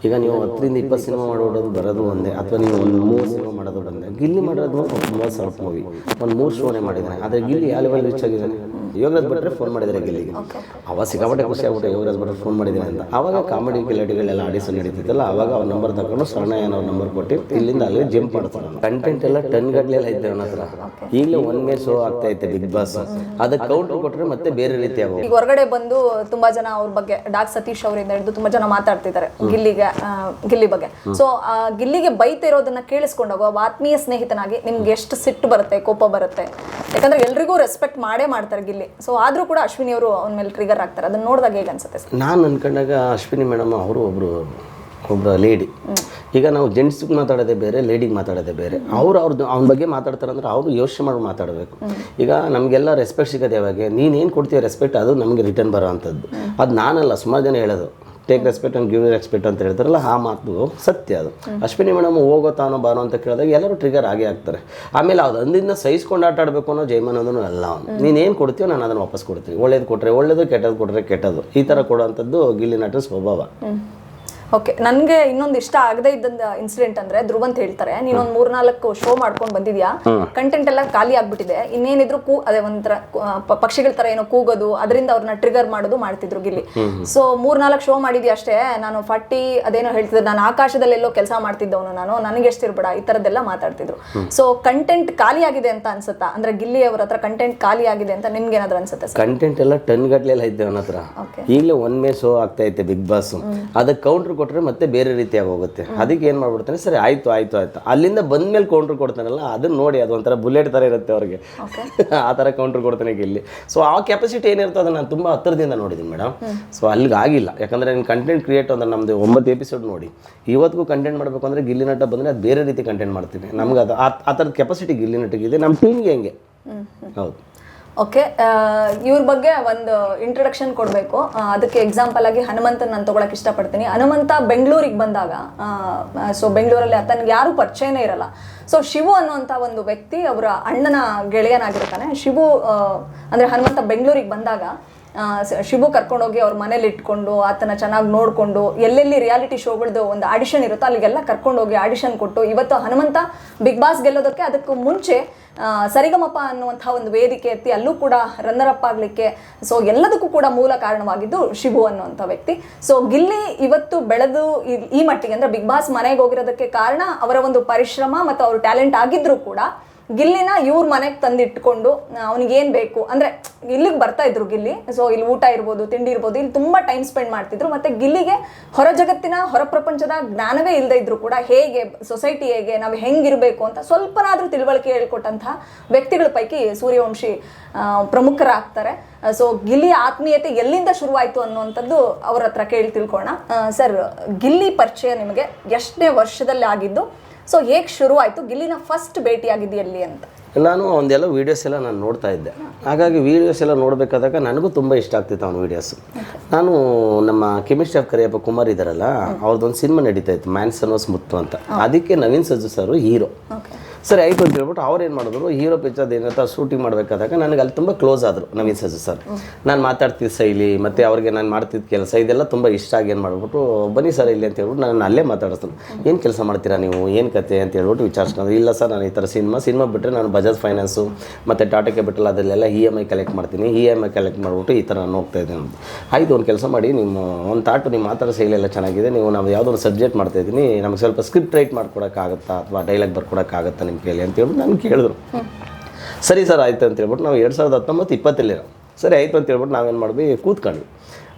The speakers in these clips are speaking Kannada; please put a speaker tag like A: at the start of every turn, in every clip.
A: ಈಗ ನೀವು 10-20 ಸಿನಿಮಾ ಮಾಡೋದು ಬರೋದು ಒಂದೇ, ಅಥವಾ ನೀವು ಒಂದು 3 ಸಿನಿಮಾ ಮಾಡೋದು ಬಂದೆ. ಗಿಲ್ಲಿ ಮಾಡೋದು ತುಂಬ ಸ್ವಲ್ಪ ಮೂವಿ, ಒಂದು 3 ಶೋನೇ ಮಾಡಿದ್ದಾನೆ. ಆದರೆ ಗಿಲ್ಲಿ ಯಾವ ಲೆವೆಲ್ ರೀಚ್ ಆಗಿದ್ದಾನೆ. ಯೋಗರಾಜ್ ಭಟ್ರೆ ಫೋನ್ ಮಾಡಿದ್ದಾರೆ ಗಿಲ್ಲಿಗೆ, ಅವಾಗ ಸಿಕ್ಕಾಪಟ್ಟೆ ಖುಷಿ ಆಗ್ಬಿಟ್ಟು ಯೋಗರಾಜ್ ಭಟ್ರೆ ಫೋನ್ ಮಾಡಿದ್ದೀನಿ ಅಂತ. ಆವಾಗ ಕಾಮಿಡಿ ಕಿಲಾಡಿಗಳೆಲ್ಲ ಆಡಿಷನ್ ನಡೀತಿತ್ತಲ್ಲ, ಅವಾಗ ಅವ್ರ ನಂಬರ್ ತಗೊಂಡು ಶರಣಯ್ಯನವ್ರ ನಂಬರ್ ಕೊಟ್ಟು ಇಲ್ಲಿಂದ ಅಲ್ಲಿ ಜಂಪ್ ಮಾಡ್ತಾರೆ. ಕಂಟೆಂಟ್ ಎಲ್ಲ ಟನ್ ಗಟ್ಟಲೆಲ್ಲ ಇದ್ದೆ ಅವನ ಹತ್ರ. ಈಗಲೇ 1 ಮೇ ಶೋ ಆಗ್ತಾ ಐತೆ ಬಿಗ್ ಬಾಸ್, ಅದಕ್ಕೆ ಕೌಂಟರ್ ಕೊಟ್ಟರೆ ಮತ್ತೆ ಬೇರೆ ರೀತಿ ಆಗೋದು.
B: ಈಗ ಹೊರಗಡೆ ಬಂದು ತುಂಬಾ ಜನ ಅವ್ರ ಬಗ್ಗೆ ಡಾಕ್ ಸತೀಶ್ ಅವರಿಂದ ಹಿಡಿದು ತುಂಬಾ ಜನ ಮಾತಾಡ್ತಿದ್ದಾರೆ ಗಿಲ್ಲಿ ಬಗ್ಗೆ. ಸೊ ಗಿಲ್ಲಿಗೆ ಬೈತಿರೋದನ್ನ ಕೇಳಿಸ್ಕೊಂಡಾಗ ಒಬ್ಬ ಆತ್ಮೀಯ ಸ್ನೇಹಿತನಾಗಿ ನಿಮ್ಗೆ ಎಷ್ಟು ಸಿಟ್ಟು ಬರುತ್ತೆ, ಕೋಪ ಬರುತ್ತೆ? ಯಾಕಂದ್ರೆ ಎಲ್ರಿಗೂ ರೆಸ್ಪೆಕ್ಟ್ ಮಾಡೇ ಮಾಡ್ತಾರೆ ಗಿಲ್ಲಿ. ಸೊ ಆದ್ರೂ ಕೂಡ ಅಶ್ವಿನಿ ಅವರು ಅವನ ಮೇಲೆ ಟ್ರಿಗರ್ ಆಗ್ತಾರೆ. ಅದನ್ನ ನೋಡಿದಾಗ ಹೇಗೆ ಅನ್ಸುತ್ತೆ?
A: ನಾನು ಅನ್ಕೊಂಡಾಗ ಅಶ್ವಿನಿ ಮೇಡಮ್ ಅವರು ಒಬ್ಬರು ಲೇಡಿ. ಈಗ ನಾವು ಜೆಂಟ್ಸ್ಗೆ ಮಾತಾಡೋದೇ ಬೇರೆ, ಲೇಡಿಗೆ ಮಾತಾಡೋದೇ ಬೇರೆ. ಅವ್ನ ಬಗ್ಗೆ ಮಾತಾಡ್ತಾರೆ ಅಂದ್ರೆ ಅವರು ಯೋಚನೆ ಮಾಡಿ ಮಾತಾಡಬೇಕು. ಈಗ ನಮಗೆಲ್ಲ ರೆಸ್ಪೆಕ್ಟ್ ಸಿಗೋದು ಯಾವಾಗ ನೀನೇನು ಕೊಡ್ತೀಯ ರೆಸ್ಪೆಕ್ಟ್, ಅದು ನಮಗೆ ರಿಟರ್ನ್ ಬರೋ ಅಂಥದ್ದು. ಅದು ನಾನಲ್ಲ, ಸುಮಾರು ಜನ ಹೇಳೋದು take respect and give respect ಅಂತ ಹೇಳ್ತಾರಲ್ಲ, ಆ ಮಾತು ಸತ್ಯ. ಅದು ಅಶ್ವಿನಿ ಮೇಡಮ್ ಹೋಗೋ ತಾನೋ ಬಾರೋ ಅಂತ ಕೇಳಿದಾಗ ಎಲ್ಲರೂ ಟ್ರಿಗರ್ ಆಗೇ ಆಗ್ತಾರೆ. ಆಮೇಲೆ ಅದು ಅಂದಿನ ಸಹಿಸ್ಕೊಂಡು ಆಟ ಆಡಬೇಕು ಅನ್ನೋ ಜೈಮಾನಂದನೂ ಅಲ್ಲ. ಅವನು ನೀನೇನು ಕೊಡ್ತೀಯೋ ನಾನು ಅದನ್ನು ವಾಪಸ್ ಕೊಡ್ತೀನಿ. ಒಳ್ಳೇದು ಕೊಟ್ಟರೆ ಒಳ್ಳೇದು, ಕೆಟ್ಟದ್ದು ಕೊಟ್ಟರೆ ಕೆಟ್ಟದ್ದು, ಈ ಥರ ಕೊಡೋವಂಥದ್ದು ಗಿಲ್ಲಿ ನಟರ ಸ್ವಭಾವ.
B: ಓಕೆ, ನನಗೆ ಇನ್ನೊಂದು ಇಷ್ಟ ಆಗದೆ ಇದ್ದಂತ ಇನ್ಸಿಡೆಂಟ್ ಅಂದ್ರೆ ಧ್ರುವಂತ್ ಹೇಳ್ತಾರೆ, ನೀನೊಂದು 3-4 ಶೋ ಮಾಡ್ಕೊಂಡು ಬಂದಿದ್ಯಾ, ಕಂಟೆಂಟ್ ಎಲ್ಲ ಖಾಲಿ ಆಗ್ಬಿಟ್ಟಿದೆ, ಇನ್ನೇನಿದ್ರು ಅದೇ ಒಂಥರ ಪಕ್ಷಿಗಳ ತರ ಏನೋ ಕೂಗೋದು, ಅದರಿಂದ ಅವ್ರನ್ನ ಟ್ರಿಗರ್ ಮಾಡೋದು ಮಾಡ್ತಿದ್ರು ಗಿಲ್ಲಿ. ಸೊ 3-4 ಶೋ ಮಾಡಿದ್ಯಾ ಅಷ್ಟೇ, ನಾನು 40 ಅದೇನೋ ಹೇಳ್ತಿದ್ರು, ನಾನು ಆಕಾಶದಲ್ಲೆಲ್ಲೋ ಕೆಲಸ ಮಾಡ್ತಿದ್ದವನು, ನನಗೆ ಎಷ್ಟಿರ್ಬೇಡ, ಈ ತರದ್ದೆಲ್ಲ ಮಾತಾಡ್ತಿದ್ರು. ಸೊ ಕಂಟೆಂಟ್ ಖಾಲಿ ಆಗಿದೆ ಅಂತ ಅನ್ಸುತ್ತಾ? ಅಂದ್ರೆ ಗಿಲ್ಲಿ ಅವ್ರ ಹತ್ರ ಕಂಟೆಂಟ್ ಖಾಲಿ ಆಗಿದೆ ಅಂತ ನಿಮ್ಗೆ ಏನಾದ್ರು ಅನ್ಸುತ್ತೆ?
A: ಕಂಟೆಂಟ್ ಎಲ್ಲ ಟನ್ ಗಟ್ಟಲೆಲ್ಲ ಇದ್ದೆ ಅವನ ಹತ್ರ. ಈಗಲೇ 1 ಮೇ ಶೋ ಆಗ್ತಾ ಐತೆ ಬಿಗ್ ಬಾಸ್, ಅದಕ್ಕೆ ಕೌಂಟರ್ ಕೊಟ್ಟರೆ ಮತ್ತೆ ಬೇರೆ ರೀತಿಯಾಗಿ ಹೋಗುತ್ತೆ. ಅದಕ್ಕೆ ಏನು ಮಾಡ್ಬಿಡ್ತಾನೆ, ಸರಿ ಆಯ್ತು ಅಲ್ಲಿಂದ ಬಂದ್ಮೇಲೆ ಕೌಂಟರ್ ಕೊಡ್ತಾನಲ್ಲ, ಅದನ್ನ ನೋಡಿ ಅದು ಒಂಥರ ಬುಲೆಟ್ ಥರ ಇರುತ್ತೆ ಅವ್ರಿಗೆ, ಆ ಥರ ಕೌಂಟರ್ ಕೊಡ್ತಾನೆ ಗಿಲ್ಲಿ. ಸೊ ಆ ಕೆಪಾಸಿಟಿ ಏನಿರ್ತದೆ ಅದನ್ನು ನಾನು ತುಂಬ ಹತ್ತಿರದಿಂದ ನೋಡಿದ್ದೀನಿ ಮೇಡಮ್. ಸೊ ಅಲ್ಲಿಗೆ ಆಗಿಲ್ಲ, ಯಾಕಂದರೆ ನೀನು ಕಂಟೆಂಟ್ ಕ್ರಿಯೇಟ್ ಅಂದ್ರೆ ನಮ್ಮದು 9 ಎಪಿಸೋಡ್ ನೋಡಿ ಇವತ್ತಿಗೂ ಕಂಟೆಂಟ್ ಮಾಡಬೇಕು ಅಂದರೆ ಗಿಲ್ಲಿ ನಟ ಬಂದರೆ ಅದು ಬೇರೆ ರೀತಿ ಕಂಟೆಂಟ್ ಮಾಡ್ತೀನಿ. ನಮ್ಗೆ ಅದು ಆ ಥರದ ಕೆಪಾಸಿಟಿ ಗಿಲ್ಲಿ ನಟಿಗಿದೆ, ನಮ್ಮ ಟೀಮ್ಗೆ ಹೆಂಗೆ. ಹೌದು.
B: ಓಕೆ, ಇವ್ರ ಬಗ್ಗೆ ಒಂದು ಇಂಟ್ರೊಡಕ್ಷನ್ ಕೊಡಬೇಕು. ಅದಕ್ಕೆ ಎಕ್ಸಾಂಪಲ್ ಆಗಿ ಹನುಮಂತನ ನಾನು ತೊಗೊಳಕ್ಕೆ ಇಷ್ಟಪಡ್ತೀನಿ. ಹನುಮಂತ ಬೆಂಗಳೂರಿಗೆ ಬಂದಾಗ, ಸೊ ಬೆಂಗಳೂರಲ್ಲಿ ಆತನಿಗೆ ಯಾರೂ ಪರಿಚಯನೇ ಇರಲ್ಲ. ಸೊ ಶಿವು ಅನ್ನುವಂಥ ಒಂದು ವ್ಯಕ್ತಿ ಅವರ ಅಣ್ಣನ ಗೆಳೆಯನಾಗಿರ್ತಾನೆ. ಶಿವು ಅಂದರೆ ಹನುಮಂತ ಬೆಂಗಳೂರಿಗೆ ಬಂದಾಗ ಶಿವು ಕರ್ಕೊಂಡೋಗಿ ಅವ್ರ ಮನೇಲಿ ಇಟ್ಕೊಂಡು ಆತನ ಚೆನ್ನಾಗಿ ನೋಡಿಕೊಂಡು, ಎಲ್ಲೆಲ್ಲಿ ರಿಯಾಲಿಟಿ ಶೋಗಳದ್ದು ಒಂದು ಆಡಿಷನ್ ಇರುತ್ತೋ ಅಲ್ಲಿಗೆಲ್ಲ ಕರ್ಕೊಂಡೋಗಿ ಆಡಿಷನ್ ಕೊಟ್ಟು, ಇವತ್ತು ಹನುಮಂತ ಬಿಗ್ ಬಾಸ್ ಗೆಲ್ಲೋದಕ್ಕೆ ಅದಕ್ಕೂ ಮುಂಚೆ ಸರಿಗಮಪ ಅನ್ನುವಂಥ ಒಂದು ವೇದಿಕೆ ಎತ್ತಿ ಅಲ್ಲೂ ಕೂಡ ರನ್ನರ್ ಅಪ್ ಆಗಲಿಕ್ಕೆ, ಸೊ ಎಲ್ಲದಕ್ಕೂ ಕೂಡ ಮೂಲ ಕಾರಣವಾಗಿದ್ದು ಶಿವು ಅನ್ನುವಂಥ ವ್ಯಕ್ತಿ. ಸೊ ಗಿಲ್ಲಿ ಇವತ್ತು ಬೆಳೆದು ಈ ಮಟ್ಟಿಗೆ ಅಂದರೆ ಬಿಗ್ ಬಾಸ್ ಮನೆಗೆ ಹೋಗಿರೋದಕ್ಕೆ ಕಾರಣ ಅವರ ಒಂದು ಪರಿಶ್ರಮ ಮತ್ತು ಅವ್ರ ಟ್ಯಾಲೆಂಟ್ ಆಗಿದ್ರೂ ಕೂಡ ಗಿಲ್ಲಿನ ಇವ್ರ ಮನೆಗೆ ತಂದಿಟ್ಕೊಂಡು ಅವನಿಗೇನು ಬೇಕು ಅಂದರೆ ಇಲ್ಲಿಗೆ ಬರ್ತಾ ಇದ್ರು ಗಿಲ್ಲಿ. ಸೊ ಇಲ್ಲಿ ಊಟ ಇರ್ಬೋದು, ತಿಂಡಿ ಇರ್ಬೋದು, ಇಲ್ಲಿ ತುಂಬ ಟೈಮ್ ಸ್ಪೆಂಡ್ ಮಾಡ್ತಿದ್ರು. ಮತ್ತು ಗಿಲ್ಲಿಗೆ ಹೊರ ಜಗತ್ತಿನ ಹೊರ ಪ್ರಪಂಚದ ಜ್ಞಾನವೇ ಇಲ್ಲದೆ ಇದ್ರು ಕೂಡ ಹೇಗೆ ಸೊಸೈಟಿ ಹೇಗೆ ನಾವು ಹೆಂಗಿರಬೇಕು ಅಂತ ಸ್ವಲ್ಪನಾದರೂ ತಿಳುವಳಿಕೆ ಹೇಳ್ಕೊಟ್ಟಂತಹ ವ್ಯಕ್ತಿಗಳ ಪೈಕಿ ಸೂರ್ಯವಂಶಿ ಪ್ರಮುಖರಾಗ್ತಾರೆ. ಸೊ ಗಿಲ್ಲಿ ಆತ್ಮೀಯತೆ ಎಲ್ಲಿಂದ ಶುರುವಾಯಿತು ಅನ್ನುವಂಥದ್ದು ಅವ್ರ ಹತ್ರ ಕೇಳಿ ತಿಳ್ಕೊಳ್ಳೋಣ. ಸರ್, ಗಿಲ್ಲಿ ಪರಿಚಯ ನಿಮಗೆ ಎಷ್ಟನೇ ವರ್ಷದಲ್ಲಿ ಆಗಿದ್ದು? ಸೊ ಹೇಗೆ ಶುರುವಾಯಿತು? ಗಿಲ್ಲಿನ ಫಸ್ಟ್ ಭೇಟಿಯಾಗಿದ್ದು ಎಲ್ಲಿ ಅಂತ?
A: ನಾನು ಒಂದೆಲ್ಲ ವೀಡಿಯೋಸ್ ಎಲ್ಲ ನಾನು ನೋಡ್ತಾ ಇದ್ದೆ. ಹಾಗಾಗಿ ವೀಡಿಯೋಸ್ ಎಲ್ಲ ನೋಡಬೇಕಾದಾಗ ನನಗೂ ತುಂಬ ಇಷ್ಟ ಆಗ್ತಿತ್ತು ಅವನ ವೀಡಿಯೋಸು. ನಾನು ನಮ್ಮ ಕೆಮಿಸ್ಟ್ರಿ ಆಫ್ ಕರಿಯಪ್ಪ ಕುಮಾರ್ ಇದ್ದಾರಲ್ಲ, ಅವ್ರದ್ದೊಂದು ಸಿನಿಮಾ ನಡೀತಾ ಇತ್ತು, ಮ್ಯಾನ್ಸನೋಸ್ ಮುತ್ತು ಅಂತ. ಅದಕ್ಕೆ ನವೀನ್ ಸಜ್ಜು ಸರ್ ಹೀರೋ. ಸರಿ ಆಯಿತು ಅಂತ ಹೇಳ್ಬಿಟ್ಟು ಅವ್ರು ಏನು ಮಾಡಿದ್ರು, ಹೀರೋ ಪಿಕ್ಚರ್ದು ಏನಂತ ಶೂಟಿಂಗ್ ಮಾಡಬೇಕಾದಾಗ ನನಗೆ ಅಲ್ಲಿ ತುಂಬ ಕ್ಲೋಸ್ ಆದರು ನವೀನ್ ಸಜ್ಜು ಸರ್. ನಾನು ಮಾತಾಡ್ತಿದ್ದ ಶೈಲಿ ಮತ್ತು ಅವ್ರಿಗೆ ನಾನು ಮಾಡ್ತಿದ್ದ ಕೆಲಸ ಇದೆಲ್ಲ ತುಂಬ ಇಷ್ಟ ಆಗಿ ಏನು ಮಾಡಿಬಿಟ್ಟು, ಬನ್ನಿ ಸರ್ ಇಲ್ಲಿ ಅಂತ ಹೇಳ್ಬಿಟ್ಟು ನಾನು ಅಲ್ಲೇ ಮಾತಾಡಿಸ್ತೀನಿ. ಏನು ಕೆಲಸ ಮಾಡ್ತೀರಾ ನೀವು, ಏನು ಕತೆ ಅಂತ ಹೇಳ್ಬಿಟ್ಟು ವಿಚಾರಿಸ್ಕೊಂಡು, ಇಲ್ಲ ಸರ್ ನಾನು ಈ ಥರ ಸಿನಿಮಾ ಬಿಟ್ಟರೆ ನಾನು ಬಜಾಜ್ ಫೈನಾನ್ಸು ಮತ್ತು ಟಾಟಾ ಕ್ಯಾಪಿಟಲ್ ಅದರಲ್ಲೆಲ್ಲ EMI ಕಲೆಕ್ಟ್ ಮಾಡ್ತೀನಿ. EMI ಕಲೆಕ್ಟ್ ಮಾಡಿಬಿಟ್ಟು ಈ ಥರ ನಾನು ಹೋಗ್ತಾ ಇದ್ದೀನಿ. ಆಯಿತು, ಒಂದು ಕೆಲಸ ಮಾಡಿ, ನಿಮ್ಮ ಒಂದು ತಾಟು ನಿಮ್ಮ ಮಾತಾಡೋ ಶೈಲಿ ಎಲ್ಲ ಚೆನ್ನಾಗಿದೆ, ನಾವು ಯಾವುದೋ ಒಂದು ಸಬ್ಜೆಕ್ಟ್ ಮಾಡ್ತಾಯಿದ್ದೀನಿ, ನಮಗೆ ಸ್ವಲ್ಪ ಸ್ಕ್ರಿಪ್ಟ್ ರೈಟ್ ಮಾಡ್ಕೊಡೋಕ್ಕಾಗುತ್ತಾ ಅಥವಾ ಡೈಲಾಗ್ ಬರ್ಕೊಡೋಕ್ಕಾಗುತ್ತಾ ನಿಮ್ಮ ಕೈಲಿ ಅಂತ ಹೇಳ್ಬಿಟ್ಟು ನಾನು ಕೇಳಿದ್ರು. ಸರಿ ಸರ್ ಆಯಿತು ಅಂತ ಹೇಳ್ಬಿಟ್ಟು ನಾವು 2019-20 ಸರಿ ಆಯಿತು ಅಂತ ಹೇಳ್ಬಿಟ್ಟು ನಾವೇನು ಮಾಡಿದ್ವಿ, ಕೂತ್ಕೊಂಡ್ವಿ.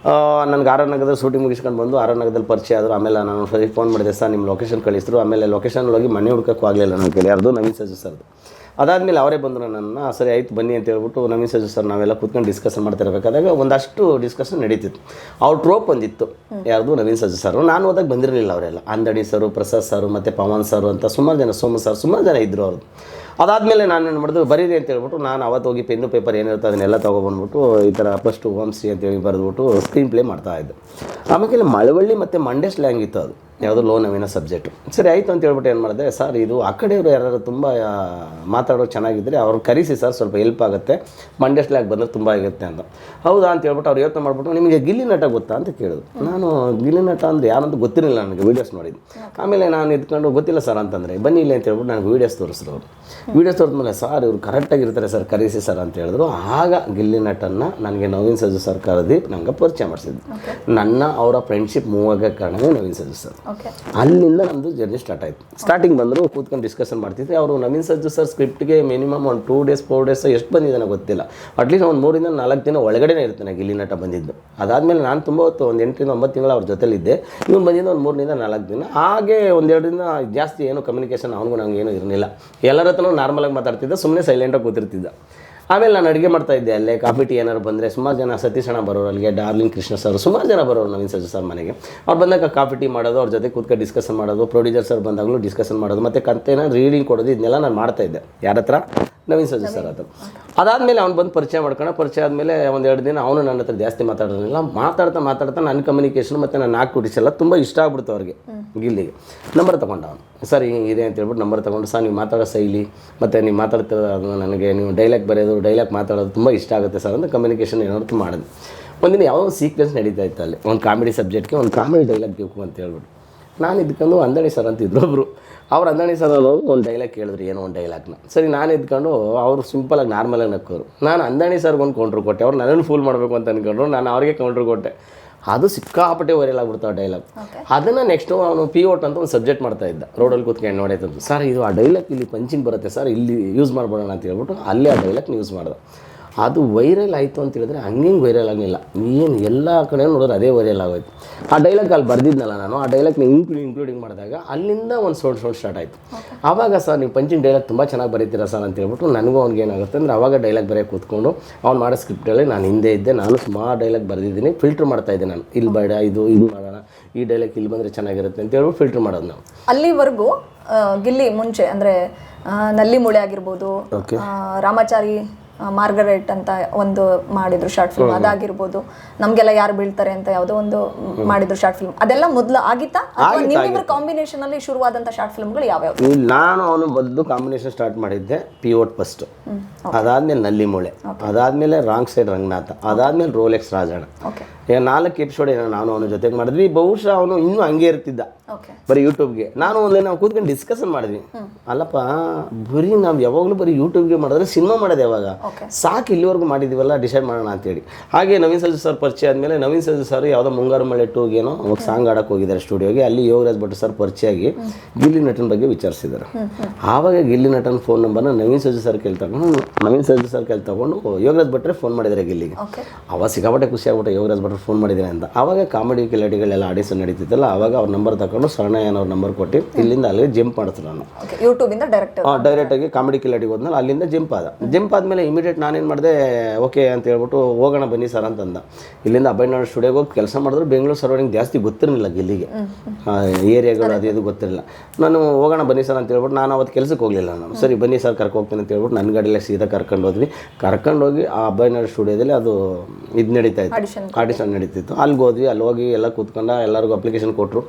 A: ನನಗೆ ಆರ್ ಆರ್ ನಗರದಲ್ಲಿ ಶೂಟಿಂಗ್ ಮುಗಿಸ್ಕೊಂಡು ಬಂದು ಆರ್ ಆರ್ ನಗರದಲ್ಲಿ ಪರಿಚಯ ಆದರು. ಆಮೇಲೆ ನಾನು ಸರಿ ಫೋನ್ ಮಾಡಿದೆ, ಸರ್ ನಿಮ್ಮ ಲೊಕೇಶನ್ ಕಳಿಸಿದ್ರು. ಆಮೇಲೆ ಲೊಕೇಶನ್ ಹೋಗಿ ಮನೆ ಹುಡ್ಕೋಕ್ಕೂ ಆಗಲಿಲ್ಲ ನನ್ನ ಕೈಲಿ, ಯಾರ್ದು ನವೀನ್ ಸಜ್ಜು ಸರ್ದು. ಅದಾದಮೇಲೆ ಅವರೇ ಬಂದರು ನನ್ನ, ಸರಿ ಆಯ್ತು ಬನ್ನಿ ಅಂತ ಹೇಳ್ಬಿಟ್ಟು ನವೀನ್ ಸಜ್ಜು ಸರ್ ನಾವೆಲ್ಲ ಕೂತ್ಕೊಂಡು ಡಿಸ್ಕಷನ್ ಮಾಡ್ತಿರ್ಬೇಕಾದಾಗ ಒಂದಷ್ಟು ಡಿಸ್ಕಷನ್ ನಡೀತಿತ್ತು. ಅವ್ರ ಟ್ರೋಪ್ ಬಂದಿತ್ತು, ಯಾರ್ದು ನವೀನ್ ಸಜ್ಜು ಸರ್. ನಾನು ಹೋದಾಗ ಬಂದಿರಲಿಲ್ಲ ಅವರೆಲ್ಲ, ಅಂದಡಿ ಸರು, ಪ್ರಸಾದ್ ಸರು ಮತ್ತು ಪವನ್ ಸರು ಅಂತ ಸುಮಾರು ಜನ, ಸೋಮ ಸರ್ ಸುಮಾರು ಜನ ಇದ್ದರು ಅವ್ರದ್ದು. ಅದಾದಮೇಲೆ ನಾನು ಏನು ಮಾಡಿದ್ರು, ಬರೀರಿ ಅಂತ ಹೇಳ್ಬಿಟ್ಟು ನಾನು ಅವತ್ತು ಹೋಗಿ ಪೆನ್ನು ಪೇಪರ್ ಏನಿರುತ್ತೆ ಅದನ್ನೆಲ್ಲ ತೊಗೊಬಂದ್ಬಿಟ್ಟು ಈ ಥರ ಫಸ್ಟು ಓಂ ಶ್ರೀ ಅಂತೇಳಿ ಬರೆದ್ಬಿಟ್ಟು ಸ್ಕ್ರೀನ್ ಪ್ಲೇ ಮಾಡ್ತಾಯಿದ್ದೆ. ಆಮೇಲೆ ಮಳವಳ್ಳಿ ಮತ್ತು ಮಂಡ್ಯ ಸ್ಲ್ಯಾಂಗ್ ಇತ್ತು ಅದು. ಯಾವುದೋ ಲೋ ನವೀನ ಸಬ್ಜೆಕ್ಟು. ಸರಿ ಆಯಿತು ಅಂತ ಹೇಳ್ಬಿಟ್ಟು ಏನು ಮಾಡಿದೆ, ಸರ್ ಇದು ಆ ಕಡೆಯವರು ಯಾರು ತುಂಬ ಮಾತಾಡೋರು ಚೆನ್ನಾಗಿದ್ದರೆ ಅವ್ರು ಕರೆಸಿ ಸರ್, ಸ್ವಲ್ಪ ಹೆಲ್ಪ್ ಆಗುತ್ತೆ, ಮಂಡ್ಯ ಸ್ಲ್ಯಾಗ್ ಬಂದರೆ ತುಂಬ ಆಗುತ್ತೆ ಅಂತ. ಹೌದಾ ಅಂತ ಹೇಳ್ಬಿಟ್ಟು ಅವ್ರು ಯೋಚನೆ ಮಾಡಿಬಿಟ್ಟು ನಿಮಗೆ ಗಿಲ್ಲಿ ನಟ ಗೊತ್ತಾ ಅಂತ ಕೇಳಿದ್ರು. ನಾನು ಗಿಲ್ಲಿ ನಟ ಅಂದರೆ ಯಾರಂತ ಗೊತ್ತಿರಲಿಲ್ಲ, ನನಗೆ ವೀಡಿಯೋಸ್ ನೋಡಿದ್ದು. ಆಮೇಲೆ ನಾನು ಇದ್ಕೊಂಡು ಗೊತ್ತಿಲ್ಲ ಸರ್ ಅಂತಂದರೆ ಬನ್ನಿ ಇಲ್ಲ ಅಂತ ಹೇಳ್ಬಿಟ್ಟು ನನಗೆ ವೀಡಿಯೋಸ್ ತೋರಿಸಿದ್ರು ಅವರು. ವೀಡಿಯೋಸ್ ತೋರಿದ್ಮೇಲೆ ಸರ್ ಇವ್ರು ಕರೆಕ್ಟಾಗಿರ್ತಾರೆ ಸರ್, ಕರೆಸಿ ಸರ್ ಅಂತ ಹೇಳಿದ್ರು. ಆಗ ಗಿಲ್ಲಿ ನಟನ್ನ ನನಗೆ ನವೀನ್ ಸಜ್ಜು ಸರ್ ಕರೆದು ನನಗೆ ಪರಿಚಯ ಮಾಡಿಸಿದ್ದು. ನನ್ನ ಅವರ ಫ್ರೆಂಡ್ಶಿಪ್ ಮೂವ್ ಆಗೋ ಕಾರಣವೇ ನವೀನ್ ಸಜ್ಜು ಸರ್. ಅಲ್ಲಿಂದ ನಮ್ಮದು ಜರ್ನಿ ಸ್ಟಾರ್ಟ್ ಆಯಿತು. ಸ್ಟಾರ್ಟಿಂಗ್ ಬಂದರು, ಕೂತ್ಕೊಂಡು ಡಿಸ್ಕಷನ್ ಮಾಡ್ತಿದ್ದೆ. ಅವರು ನವೀನ್ ಸಜ್ಜು ಸರ್ ಸ್ಕ್ರಿಪ್ಟ್ಗೆ ಮಿನಿಮಮ್ ಒಂದು 2 days 4 days ಎಷ್ಟು ಬಂದಿದ್ದಾನೆ ಗೊತ್ತಿಲ್ಲ, ಅಟ್ಲೀಸ್ಟ್ ಒಂದು 3 ರಿಂದ 4 ದಿನ ಒಳಗಡೆ ಇರ್ತಾನೆ ಗಿಲ್ಲಿ ನಟ ಬಂದಿದ್ದು. ಅದಾದಮೇಲೆ ನಾನು ತುಂಬ ಹೊತ್ತು ಒಂದು 8 ರಿಂದ 9 ತಿಂಗಳು ಅವ್ರ ಜೊತೆಲಿದ್ದೆ. ಇವನು ಬಂದಿದ್ದು ಒಂದು 3 ರಿಂದ 4 ದಿನ. ಹಾಗೆ 1-2 ದಿನ ಜಾಸ್ತಿ ಏನು ಕಮ್ಯುನಿಕೇಷನ್ ಅವನಿಗೂ ನನಗೆ ಏನೂ ಇರಲಿಲ್ಲ. ಎಲ್ಲರ ಹತ್ರನೂ ನಾರ್ಮಲಾಗಿ ಮಾತಾಡ್ತಿದ್ದೆ, ಸುಮ್ಮನೆ ಸೈಲೆಂಟಾಗಿ ಕೂತಿರ್ತಿದ್ದ. ಆಮೇಲೆ ನಾನು ಅಡುಗೆ ಮಾಡ್ತಾಯಿದ್ದೆ ಅಲ್ಲೇ. ಕಾಫಿ ಟೀ ಏನಾರು ಬಂದರೆ ಸುಮಾರು ಜನ ಸತೀಶ್ ಅಣ್ಣ ಬರೋರು, ಅಲ್ಲಿಗೆ ಡಾರ್ಲಿಂಗ್ ಕೃಷ್ಣ ಸರ್, ಸುಮಾರು ಜನ ಬರೋರು ನವೀನ್ ಸಜ್ಜು ಸರ್ ಮನೆಗೆ. ಅವ್ರು ಬಂದಾಗ ಕಾಫಿ ಟೀ ಮಾಡೋದು, ಅವ್ರ ಜೊತೆ ಕೂತ್ಕೊಂಡು ಡಿಸ್ಕಷನ್ ಮಾಡೋದು, ಪ್ರೊಡ್ಯೂಸರ್ ಸರ್ ಬಂದಾಗಲೂ ಡಿಸ್ಕಷನ್ ಮಾಡೋದು, ಮತ್ತು ಕಥೆನ ರೀಡಿಂಗ್ ಕೊಡೋದು, ಇದನ್ನೆಲ್ಲ ನಾನು ಮಾಡ್ತಾಯಿದ್ದೆ. ಯಾರ ಹತ್ರ? ನವೀನ್ ಸಜ್ಜು ಸರ್ ಹತ್ರ. ಅದಾದಮೇಲೆ ಅವ್ನು ಬಂದು ಪರಿಚಯ ಪರಿಚಯ ಆದಮೇಲೆ 1-2 ದಿನ ಅವನು ನನ್ನ ಹತ್ರ ಜಾಸ್ತಿ ಮಾತಾಡೋದಿಲ್ಲ. ಮಾತಾಡ್ತಾ ನನ್ನ ಕಮ್ಯುನಿಕೇಷನ್ ಮತ್ತು ನನ್ನ ಆಕ್ಟಿವಿಟೀಸ್ ಎಲ್ಲ ತುಂಬ ಇಷ್ಟ ಆಗ್ಬಿಡ್ತು ಅವ್ರಿಗೆ. ಗಿಲ್ಲಿಗೆ ನಂಬರ್ ತೊಗೊಂಡು ಅವನು, ಸರ್ ಹಿಂಗಿದೆ ಅಂತ ಹೇಳ್ಬಿಟ್ಟು ನಂಬರ್ ತೊಗೊಂಡು, ಸರ್ ನೀವು ಮಾತಾಡೋ ಶೈಲಿ ಮತ್ತು ನೀವು ಮಾತಾಡ್ತಿರೋದು ನನಗೆ, ನೀವು ಡೈಲಾಗ್ ಬರೆಯೋದು, ಡೈಲಾಗ್ ಮಾತಾಡೋದು ತುಂಬ ಇಷ್ಟ ಆಗುತ್ತೆ ಸರ್ ಅಂತ ಕಮ್ಯುನಿಕೇಷನ್ ಏನಾದ್ರು ಮಾಡಿದೆ. ಒಂದಿನ ಯಾವುದೋ ಒಂದು ಸೀಕ್ವೆನ್ಸ್ ನಡೀತಾ ಇತ್ತು ಅಲ್ಲಿ, ಒಂದು ಕಾಮಿಡಿ ಸಬ್ಜೆಕ್ಟ್ಗೆ ಒಂದು ಕಾಮಿಡಿ ಡೈಲಾಗ್ ಬೇಕು ಅಂತ ಹೇಳ್ಬಿಟ್ಟು ನಾನು ಇದ್ಕೊಂಡು ಅಂದಣಿ ಸರ್ ಅಂತ ಇದ್ರು ಒಬ್ಬರು. ಅವ್ರು ಅಂದಣಿ ಸರ್ ಅವರು ಒಂದು ಡೈಲಾಗ್ ಕೇಳಿದ್ರು, ಏನೋ ಒಂದು ಡೈಲಾಗ್ನ. ಸರಿ ನಾನು ಇದ್ಕೊಂಡು ಅವರು ಸಿಂಪಲಾಗಿ ನಾರ್ಮಲಾಗಿ ನಕ್ಕೋರು. ನಾನು ಅಂದಣಿ ಸರ್ಗೆ ಒಂದು ಕೌಂಟ್ರ್ ಕೊಟ್ಟೆ. ಅವ್ರು ನನ್ನನ್ನು ಫೂಲ್ ಮಾಡಬೇಕು ಅಂತ ಅಂದ್ಕೊಂಡ್ರು, ನಾನು ಅವ್ರಿಗೆ ಕೌಂಟ್ರ್ ಕೊಟ್ಟೆ. ಅದು ಸಿಕ್ಕಾಪಟ್ಟೆ ವೈರಲ್ ಆಗ್ಬಿಡ್ತು ಆ ಡೈಲಾಗ್. ಅದನ್ನು ನೆಕ್ಸ್ಟು ಅವನು ಪಿಒಟ್ ಅಂತ ಒಂದು ಸಬ್ಜೆಕ್ಟ್ ಮಾಡ್ತಾ ಇದ್ದ, ರೋಡಲ್ಲಿ ಕೂತ್ಕೊಂಡು ನೋಡೈತಂತು. ಸರ್ ಇದು ಆ ಡೈಲಾಗ್ ಇಲ್ಲಿ ಪಂಚಿಂಗ್ ಬರುತ್ತೆ ಸರ್, ಇಲ್ಲಿ ಯೂಸ್ ಮಾಡ್ಬೋಣ ಅಂತ ಹೇಳ್ಬಿಟ್ಟು ಅಲ್ಲೇ ಆ ಡೈಲಾಗ್ನ ಯೂಸ್ ಮಾಡ್ದೆ. ಅದು ವೈರಲ್ ಆಯಿತು ಅಂತ ಹೇಳಿದ್ರೆ ಹಂಗೆ ವೈರಲ್ ಆಗಲಿಲ್ಲ, ಏನು ಎಲ್ಲ ಕಡೆ ನೋಡಿದ್ರೆ ಅದೇ ವೈರಲ್ ಆಗೋಯ್ತು. ಆ ಡೈಲಾಗ್ ಅಲ್ಲಿ ಬರ್ದಿದ್ನಲ್ಲ ನಾನು, ಆ ಡೈಲಾಗ್ನ ಇನ್ಕ್ಲೂಡಿಂಗ್ ಮಾಡಿದಾಗ ಅಲ್ಲಿಂದ ಒಂದು ಸೌಂಡ್ ಸ್ಟಾರ್ಟ್ ಆಯಿತು. ಆವಾಗ ಸರ್ ನೀವು ಪಂಚಿಂಗ್ ಡೈಲಾಗ್ ತುಂಬ ಚೆನ್ನಾಗಿ ಬರೀತೀರಾ ಸರ್ ಅಂತ ಹೇಳ್ಬಿಟ್ಟು ನನಗೂ ಅವ್ನಿಗೆ ಏನಾಗುತ್ತೆ ಅಂದರೆ, ಆವಾಗ ಡೈಲಾಗ್ ಬರೆಯೋಕೆ ಕೂತ್ಕೊಂಡು ಅವ್ನು ಮಾಡೋ ಸ್ಕ್ರಿಪ್ಟಲ್ಲಿ ನಾನು ಹಿಂದೆ ಇದ್ದೆ. ನಾನು ಸುಮಾರು ಡೈಲಾಗ್ ಬರೆದಿದ್ದೀನಿ, ಫಿಲ್ಟ್ರ್ ಮಾಡ್ತಾಯಿದ್ದೆ ನಾನು. ಇಲ್ಲಿ ಬೇಡ, ಇದು ಮಾಡೋಣ, ಈ ಡೈಲಾಗ್ ಇಲ್ಲಿ ಬಂದರೆ ಚೆನ್ನಾಗಿರುತ್ತೆ ಅಂತ ಹೇಳ್ಬಿಟ್ಟು ಫಿಲ್ಟ್ರ್ ಮಾಡೋದು ನಾವು.
B: ಅಲ್ಲಿವರೆಗೂ ಗಿಲ್ಲಿ ಮುಂಚೆ ಅಂದರೆ ನಲ್ಲಿ ಮುಳೆ ಆಗಿರ್ಬೋದು, ರಾಮಾಚಾರಿ ಮಾರ್ಗರೇಟ್ ಅಂತ ಒಂದು ಮಾಡಿದ್ರು ಶಾರ್ಟ್ ಫಿಲ್ಮ್, ಅದಾಗಿರ್ಬೋದು, ನಮ್ಗೆಲ್ಲ ಯಾರು ಬೀಳ್ತಾರೆ ಅಂತ ಯಾವುದೋ ಒಂದು ಮಾಡಿದ್ರು ಶಾರ್ಟ್ ಫಿಲ್ಮ್, ಅದೆಲ್ಲ ಮೊದಲು ಆಗಿತ್ತಾ? ನಿಮ್ಮಿಬ್ಬರ ಕಾಂಬಿನೇಷನ್ ಅಲ್ಲಿ ಶುರುವಾದಂತ ಶಾರ್ಟ್ ಫಿಲ್ಮ್ಗಳು ಯಾವ್ಯಾವ?
A: ನಾನು ಅವನು ಮೊದಲು ಕಾಂಬಿನೇಷನ್ ಸ್ಟಾರ್ಟ್ ಮಾಡಿದ್ದೆ ಪಿಒಟ್ ಫಸ್ಟ್, ಅದಾದ್ಮೇಲೆ ನಲ್ಲಿ ಮೂಳೆ, ಅದಾದ್ಮೇಲೆ ರಾಂಗ್ ಸೈಡ್ ರಂಗನಾಥ, ಅದಾದ್ಮೇಲೆ ರೋಲೆಕ್ಸ್ ರಾಜಣ್ಣ. ಈಗ 4 ಎಪಿಸೋಡ್ ಏನೋ ನಾನು ಅವನ ಜೊತೆಗೆ ಮಾಡಿದ್ವಿ. ಬಹುಶಃ ಅವನು ಇನ್ನೂ ಹಂಗೆ ಇರ್ತಿದ್ದ ಬರೀ ಯೂಟ್ಯೂಬ್ಗೆ. ನಾನು ನಾವು ಕೂತ್ಕೊಂಡು ಡಿಸ್ಕಷನ್ ಮಾಡಿದ್ವಿ, ಅಲ್ಲಪ್ಪ ಬರೀ ನಾವು ಯಾವಾಗಲೂ ಬರೀ ಯೂಟ್ಯೂಬ್ಗೆ ಮಾಡಿದ್ರೆ ಸಿನಿಮಾ ಮಾಡೋದು ಯಾವಾಗ, ಸಾಕು ಇಲ್ಲಿವರೆಗೂ ಮಾಡಿದ್ದೀವಲ್ಲ, ಡಿಸೈಡ್ ಮಾಡೋಣ ಅಂತೇಳಿ. ಹಾಗೆ ನವೀನ್ ಸಜ್ಜು ಸರ್ ಪರಿಚಯ ಆದಮೇಲೆ ನವೀನ್ ಸಜ್ಜು ಸರ್ ಯಾವುದೋ ಮುಂಗಾರು ಮಳೆ 2ಗೇನೋ ಅವಾಗ ಸಾಂಗ್ ಆಡೋಕೆ ಹೋಗಿದ್ದಾರೆ ಸ್ಟುಡಿಯೋಗೆ. ಅಲ್ಲಿ ಯೋಗರಾಜ್ ಭಟ್ ಸರ್ ಪರಿಚಯ ಆಗಿ ಗಿಲ್ಲಿ ನಟನ ಬಗ್ಗೆ ವಿಚಾರಿಸಿದ್ದಾರೆ. ಆವಾಗ ಗಿಲ್ಲಿ ನಟನ ಫೋನ್ ನಂಬರ್ನ ನವೀನ್ ಸಜ್ಜು ಸರ್ ಕೈಲಿ ತಗೊಂಡು ಯೋಗರಾಜ್ ಭಟ್ರೆ ಫೋನ್ ಮಾಡಿದ್ದಾರೆ ಗಿಲ್ಲಿಗೆ. ಅವಾಗ ಸಿಕ್ಕಾಪಟ್ಟೆ ಖುಷಿ ಆಗ್ಬಿಟ್ಟು ಯೋಗರಾಜ್ ಭಟ್ರು ಫೋನ್ ಮಾಡಿದ್ದಾರೆ ಅಂತ. ಆವಾಗ ಕಾಮಿಡಿ ಕಿಲಾಡಿಗಳೆಲ್ಲ ಆಡಿಷನ್ ನಡೀತಿತ್ತಲ್ಲ, ಆವಾಗ ಅವ್ರ ನಂಬರ್ ತಗೊಂಡು ಶರಣಯ್ಯನ ಅವ್ರ ನಂಬರ್ ಕೊಟ್ಟು ಇಲ್ಲಿಂದ ಅಲ್ಲಿಗೆ ಜಂಪ್ ಮಾಡಿದ್ರು. ನಾನು
B: ಯೂಟ್ಯೂಬಿಂದ ಡೈರೆಕ್ಟಾಗಿ
A: ಕಾಮಿಡಿ ಕಿಲಾಡಿಗೆ ಹೋದ್ಮೇಲೆ ಅಲ್ಲಿಂದ ಜಂಪ್ ಆದಮೇಲೆ ಇಮಿಡಿಯೇಟ್ ನಾನೇನು ಮಾಡಿದೆ, ಓಕೆ ಅಂತ ಹೇಳ್ಬಿಟ್ಟು ಹೋಗೋಣ ಬನ್ನಿ ಸರ್ ಅಂತಂದ. ಇಲ್ಲಿಂದ ಅಬ್ಬಯ್ಯನವ್ರ ಸ್ಟುಡಿಯೋಗೆ ಹೋಗಿ ಕೆಲಸ ಮಾಡಿದ್ರು. ಬೆಂಗಳೂರು ಸರೌಂಡಿಂಗ್ ಜಾಸ್ತಿ ಗೊತ್ತಿರಲಿಲ್ಲ ಗಿಲ್ಲಿಗೆ, ಏರಿಯಾಗಳು ಅದು ಇದು ಗೊತ್ತಿರಲಿಲ್ಲ. ನಾನು ಹೋಗೋಣ ಬನ್ನಿ ಸರ್ ಅಂತ ಹೇಳ್ಬಿಟ್ಟು ನಾನು ಅವತ್ತು ಕೆಲಸಕ್ಕೆ ಹೋಗಲಿಲ್ಲ. ನಾನು ಸರಿ ಬನ್ನಿ ಸರ್ ಕರ್ಕೊ ಹೋಗ್ತೀನಿ ಅಂತ ಹೇಳ್ಬಿಟ್ಟು ನನ್ನ ಗಾಡಿಯಲ್ಲಿ ಸೀದಾ ಕರ್ಕೊಂಡೋಗಿ ಆ ಅಬ್ಬಯ್ಯನವ್ರ ಸ್ಟುಡಿಯೋದಲ್ಲಿ ಅದು ಇದು ನಡೀತಾ ಇತ್ತು, ಆಡಿಷನ್ ನಡೀತಿತ್ತು. ಅಲ್ಲಿಗೆ ಹೋದ್ವಿ. ಅಲ್ಲಿ ಹೋಗಿ ಎಲ್ಲ ಕೂತ್ಕೊಂಡು ಎಲ್ಲರಿಗೂ ಅಪ್ಲಿಕೇಶನ್ ಕೊಟ್ಟರು.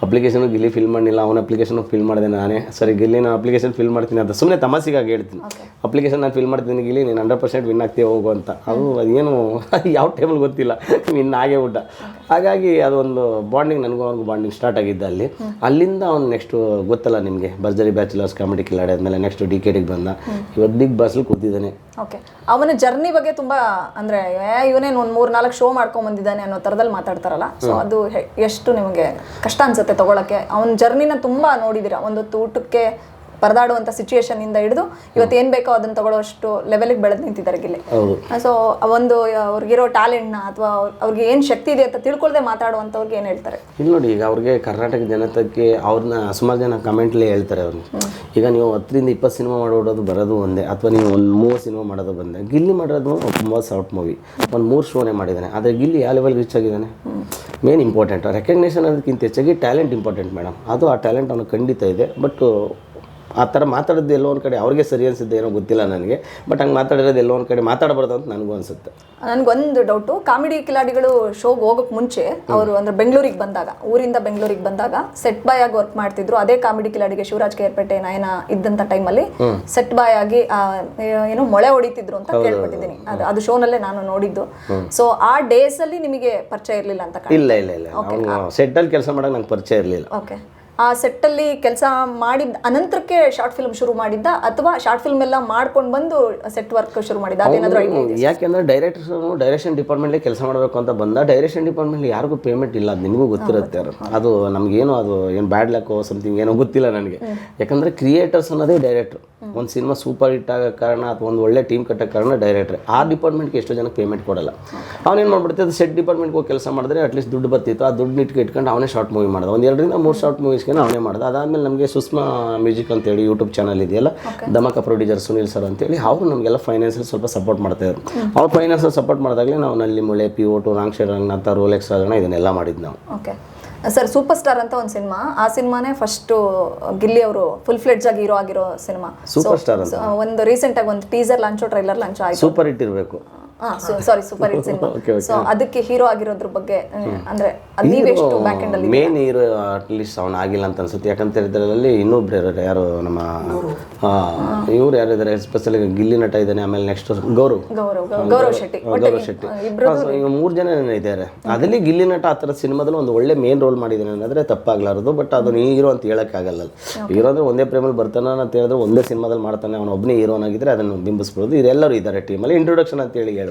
A: ಅಪ್ಲಿಕೇಶನ್ ಗಿಲ್ಲಿ ಫಿಲ್ ಮಾಡಿಲ್ಲ, ಅವನ ಅಪ್ಲಿಕೇಶನ್ ಫಿಲ್ ಮಾಡಿದೆ ನಾನೇ. ಸರಿ ಗಿಲ್ಲಿ ನಾನು ಅಪ್ಲಿಕೇಶನ್ ಫಿಲ್ ಮಾಡ್ತೀನಿ ಅಂತ ಸುಮ್ಮನೆ ತಮಾಸಿಗಾಗಿ ಹೇಳ್ತೀನಿ, ಅಪ್ಲಿಕೇಶನ್ ನಾನು ಫಿಲ್ ಮಾಡ್ತೀನಿ ಗಿಲ್ಲಿ, ನೀನು 100% ವಿನ್ ಆಗ್ತೀವಿ ಹೋಗು ಅಂತ. ಅದು ಅದೇನು ಯಾವ ಟೈಮಲ್ಲಿ ಗೊತ್ತಿಲ್ಲ, ವಿನ್ ಆಗೇ ಊಟ. ಹಾಗಾಗಿ ಅದೊಂದು ಬಾಂಡಿಂಗ್, ನನಗೂ ಅವ್ರಿಗೂ ಬಾಂಡಿಂಗ್ ಸ್ಟಾರ್ಟ್ ಆಗಿದ್ದ ಅಲ್ಲಿ. ಅಲ್ಲಿಂದ ಅವ್ನು ನೆಕ್ಸ್ಟು ಗೊತ್ತಲ್ಲ ನಿಮಗೆ, ಭರ್ಜರಿ ಬ್ಯಾಚುಲರ್ಸ್, ಕಾಮಿಡಿ ಕಿಲಾಡಿ ಆದಮೇಲೆ ನೆಕ್ಸ್ಟ್ ಡಿಕೆಟಿಗೆ ಬಂದ. ಇವತ್ತು ಬಿಗ್ ಬಾಸ್ಲಿ ಕೂತಿದ್ದಾನೆ.
B: ಓಕೆ, ಅವನ ಜರ್ನಿ ಬಗ್ಗೆ ತುಂಬ ಅಂದರೆ ಇವನೇನು ಒಂದು 3-4 ಶೋ ಮಾಡ್ಕೊಂಬಂದಿದ್ದಾನೆ ಅನ್ನೋ ಥರದಲ್ಲಿ ಮಾತಾಡ್ತಾರಲ್ಲ, ಸೊ ಅದು ಎಷ್ಟು ನಿಮಗೆ ಕಷ್ಟ ಅನ್ಸುತ್ತೆ ತಗೊಳಕ್ಕೆ? ಅವನ ಜರ್ನಿನ ತುಂಬ ನೋಡಿದ್ದೀರಾ, ಒಂದೊತ್ತು ಊಟಕ್ಕೆ ಪರದಾಡುವಂಥ ಸಿಚುಯೇಷನ್ ಇಂದ ಹಿಡಿದು ಇವತ್ತು ಏನು ಬೇಕೋ ಅದನ್ನು ತಗೊಳ್ಳೋಷ್ಟು ಲೆವೆಲಿಗೆ ಬೆಳೆದು ನಿಂತಿದ್ದಾರೆ ಗಿಲ್ಲಿ. ಸೊ ಒಂದು ಅವ್ರಿಗಿರೋ ಟ್ಯಾಲೆಂಟ್ನ ಅಥವಾ ಅವ್ರಿಗೆ ಏನು ಶಕ್ತಿ ಇದೆ ಅಂತ ತಿಳ್ಕೊಳ್ದೆ ಮಾತಾಡುವಂಥವ್ರಿಗೆ ಏನು ಹೇಳ್ತಾರೆ?
A: ಇಲ್ಲಿ ನೋಡಿ, ಈಗ ಅವ್ರಿಗೆ ಕರ್ನಾಟಕ ಜನತೆಗೆ ಅವ್ರನ್ನ ಸುಮಾರು ಜನ ಕಮೆಂಟ್ಲೇ ಹೇಳ್ತಾರೆ ಅವ್ರನ್ನ. ಈಗ ನೀವು 10-20 ಸಿನಿಮಾ ಮಾಡೋದು ಬರೋದು ಒಂದೇ, ಅಥವಾ ನೀವು ಒಂದು 30 ಸಿನಿಮಾ ಮಾಡೋದು ಬಂದೆ. ಗಿಲ್ಲಿ ಮಾಡೋದು ತುಂಬ ಶಾರ್ಟ್ ಮೂವಿ, ಒಂದು 3 ಶೋನೇ ಮಾಡಿದ್ದಾನೆ. ಆದರೆ ಗಿಲ್ಲಿ ಯಾವ ಲೆವೆಲ್ ರೀಚ್ ಆಗಿದ್ದಾನೆ ಮೇನ್ ಇಂಪಾರ್ಟೆಂಟ್. ರೆಕಗ್ನೇಷನ್ ಅದಕ್ಕಿಂತ ಹೆಚ್ಚಾಗಿ ಟ್ಯಾಲೆಂಟ್ ಇಂಪಾರ್ಟೆಂಟ್ ಮೇಡಮ್. ಅದು ಆ ಟ್ಯಾಲೆಂಟ್ ಅವನು ಖಂಡಿತ ಇದೆ. ಬಟ್ ಆ ಥರ ಮಾತಾಡೋದು ಎಲ್ಲೋ ಒಂದು ಕಡೆ ಅವ್ರಿಗೆ ಸರಿ ಅನಿಸುತ್ತೆ ಏನೋ ಗೊತ್ತಿಲ್ಲ ನನಗೆ, ಬಟ್ ಹಂಗೆ ಮಾತಾಡಿರೋದು ಎಲ್ಲೋ ಒಂದು ಕಡೆ ಮಾತಾಡಬಾರ್ದು ಅಂತ ನನಗೂ ಅನಿಸುತ್ತೆ.
B: ನನಗೊಂದು ಡೌಟು, ಕಾಮಿಡಿ ಕಿಲಾಡಿಗಳು ಶೋಗೆ ಹೋಗೋಕ್ಕೆ ಮುಂಚೆ ಅವರು ಅಂದರೆ ಬೆಂಗಳೂರಿಗೆ ಬಂದಾಗ, ಊರಿಂದ ಬೆಂಗಳೂರಿಗೆ ಬಂದಾಗ ಸೆಟ್ ಬಾಯ್ ಆಗಿ ವರ್ಕ್ ಮಾಡ್ತಿದ್ರು. ಅದೇ ಕಾಮಿಡಿ ಕಿಲಾಡಿಗೆ ಶಿವರಾಜ್ ಕೇರ್ಪೇಟೆ ನಯನ ಇದ್ದಂಥ ಟೈಮಲ್ಲಿ ಸೆಟ್ ಬಾಯ್ ಆಗಿ ಏನೋ ಮೊಳೆ ಹೊಡಿತಿದ್ರು ಅಂತ ಕೇಳ್ಪಟ್ಟಿದ್ದೀನಿ. ಅದು ಶೋನಲ್ಲೇ ನಾನು ನೋಡಿದ್ದು. ಸೊ ಆ ಡೇಸ್ ಅಲ್ಲಿ ನಿಮಗೆ ಪರಿಚಯ ಇರಲಿಲ್ಲ ಅಂತ ಕಾಣುತ್ತೆ.
A: ಇಲ್ಲ ಇಲ್ಲ ಇಲ್ಲ, ಅವನು ಸೆಟ್ಟಲ್ಲಿ ಕೆಲಸ ಮಾಡೋಕೆ ನಂಗೆ ಪರಿಚಯ ಇರಲಿಲ್ಲ.
B: ಓಕೆ, ಆ ಸೆಟ್ಟಲ್ಲಿ ಕೆಲಸ ಮಾಡಿದ ಅನಂತರಕ್ಕೆ ಶಾರ್ಟ್ ಫಿಲ್ಮ್ ಶುರು ಮಾಡಿದ್ದ ಅಥವಾ ಶಾರ್ಟ್ ಫಿಲ್ಮ್ ಎಲ್ಲ ಮಾಡ್ಕೊಂಡು ಬಂದು ಸೆಟ್ ವರ್ಕ್ ಶುರು ಮಾಡಿದ್ದ? ಅದೇನಾದರೂ
A: ಯಾಕೆಂದ್ರೆ ಡೈರೆಕ್ಷನ್ ಡಿಪಾರ್ಟ್ಮೆಂಟ್ಲಿ ಕೆಲಸ ಮಾಡಬೇಕು ಅಂತ ಬಂದ. ಡೈರೆಕ್ಷನ್ ಡಿಪಾರ್ಟ್ಮೆಂಟ್ಲಿ ಯಾರಿಗೂ ಪೇಮೆಂಟ್ ಇಲ್ಲ, ಅದು ನಿಮಗೂ ಗೊತ್ತಿರುತ್ತೆ. ಅದು ನಮಗೇನು ಅದು ಏನು ಬ್ಯಾಡ್ ಲಕ್ಕೋ ಸಮಥಿಂಗ್ ಏನೋ ಗೊತ್ತಿಲ್ಲ ನನಗೆ. ಯಾಕಂದರೆ ಕ್ರಿಯೇಟರ್ಸ್ ಅನ್ನೋದೇ ಡೈರೆಕ್ಟ್ರು. ಒಂದು ಸಿನಿಮಾ ಸೂಪರ್ ಹಿಟ್ ಆಗೋ ಕಾರಣ ಅಥವಾ ಒಂದು ಒಳ್ಳೆ ಟೀಮ್ ಕಟ್ಟೋ ಕಾರಣ ಡೈರೆಕ್ಟ್ರೆ. ಆ ಡಿಪಾರ್ಟ್ಮೆಂಟ್ಗೆ ಎಷ್ಟೋ ಜನಕ್ಕೆ ಪೇಮೆಂಟ್ ಕೊಡಲ್ಲ. ಅವನೇನು ಮಾಡ್ಬಿಡ್ತೀವಿ, ಅದು ಸೆಟ್ ಡಿಪಾರ್ಟ್ಮೆಂಟ್ಗೆ ಹೋಗಿ ಕೆಲಸ ಮಾಡಿದ್ರೆ ಅಟ್ಲೀಸ್ಟ್ ದುಡ್ಡು ಬರ್ತಿತ್ತು. ಆ ದುಡ್ಡು ಇಟ್ಕೊಂಡು ಅವನೇ ಶಾರ್ಟ್ ಮೂವಿ ಮಾಡೋದು. ಒಂದು 2 ರಿಂದ 3 ಶಾರ್ಟ್ ಮೂವೀಸ್ಗೆ ಅವನೇ ಮಾಡೋದು. ಅದಾದಮೇಲೆ ನಮಗೆ ಸುಷ್ಮಾ ಮ್ಯೂಸಿಕ್ ಅಂತೇಳಿ ಯೂಟ್ಯೂಬ್ ಚಾನಲ್ ಇದೆಯಲ್ಲ, ಧಮಾಕ ಪ್ರೊಡ್ಯೂಸರ್ ಸುನೀಲ್ ಸರ್ ಅಂತೇಳಿ, ಅವರು ನಮಗೆಲ್ಲ ಫೈನಾನ್ಸಲ್ಲಿ ಸ್ವಲ್ಪ ಸಪೋರ್ಟ್ ಮಾಡ್ತಾಯಿದ್ರು. ಅವ್ರು ಫೈನಾನ್ಸಲ್ಲಿ ಸಪೋರ್ಟ್ ಮಾಡಿದಾಗಲೇ ನಾವು ನಲ್ಲಿ Mule, PO2, wrong Ranganatha, Rolex Rajanna ಇದನ್ನೆಲ್ಲ ಮಾಡಿದ್ದು ನಾವು.
B: ಓಕೆ ಸರ್, ಸೂಪರ್ ಸ್ಟಾರ್ ಅಂತ ಒಂದು ಸಿನಿಮಾ, ಆ ಸಿನಿಮಾನೇ ಫಸ್ಟ್ ಗಿಲ್ಲಿ ಅವರು ಫುಲ್ ಫ್ಲೆಡ್ಜ್ ಆಗಿ ಹೀರೋ ಆಗಿರೋ ಸಿನಿಮಾ.
A: ಸೂಪರ್ ಸ್ಟಾರ್ ಅಂತ
B: ಒಂದು ರೀಸೆಂಟ್ ಆಗಿ ಒಂದು ಟೀಸರ್ ಲಾಂಚ್, ಟ್ರೈಲರ್ ಲಾಂಚ್ ಆಯ್ತು.
A: ಸೂಪರ್ ಹಿಟ್ ಇರಬೇಕು.
B: ಸಾರಿ, ಸೂಪರ್ ಹಿಟ್ ಸಿನಿಮಾ. ಸೊ ಅದಕ್ಕೆ ಹೀರೋ ಆಗಿರೋದ್ರ ಬಗ್ಗೆ ಅಂದ್ರೆ ನೀವೆಷ್ಟು ಬ್ಯಾಕ್ ಎಂಡ್ ಅಲ್ಲಿ
A: ಮೇನ್ ಹೀರೋ ಅಟ್ಲೀಸ್ಟ್ ಅವ್ನು ಆಗಿಲ್ಲ ಅಂತ ಅನ್ಸುತ್ತೆ. ಯಾಕಂತ ಹೇಳಿದ್ರಲ್ಲಿ ಇನ್ನೊಬ್ರು ಇದ್ದಾರೆ, ಯಾರು ನಮ್ಮ ಇವ್ರು ಯಾರಿದ್ದಾರೆ, ಎಸ್ಪೆಷಲಿ ಗಿಲ್ಲಿ ನಟ ಇದ್ದಾನೆ, ಆಮೇಲೆ ನೆಕ್ಸ್ಟ್ ಗೌರವ್ ಶೆಟ್ಟಿ ಈಗ 3 ಜನ ಇದ್ದಾರೆ. ಅದರಲ್ಲಿ ಗಿಲ್ಲಿ ನಟ ಆ ಥರದ ಸಿನಿಮಾದಲ್ಲಿ ಒಂದು ಒಳ್ಳೆ ಮೇನ್ ರೋಲ್ ಮಾಡಿದ್ದಾನೆ ಅನ್ನೋದ್ರೆ ತಪ್ಪಾಗ್ಲಾರದು. ಬಟ್ ಅದನ್ನು ಹೀರೋ ಅಂತ ಹೇಳೋಕ್ಕಾಗಲ್ಲ. ಹೀರೋ ಅಂದರೆ ಒಂದೇ ಪ್ರೇಮಲ್ಲಿ ಬರ್ತಾನೆ ಅಂತ ಹೇಳಿದ್ರೆ ಒಂದೇ ಸಿನಿಮಾದಲ್ಲಿ ಮಾಡ್ತಾನೆ, ಅವನು ಒಬ್ಬನೇ ಹೀರೋನಾಗಿದ್ದರೆ ಅದನ್ನು ಬಿಂಬಿಸ್ಬೋದು. ಇದೆಲ್ಲರೂ ಇದ್ದಾರೆ ಟೀಮಲ್ಲಿ. ಇಂಟ್ರೊಡಕ್ಷನ್ ಅಂತ ಹೇಳಿ ಹೇಳ್ಬೋದು.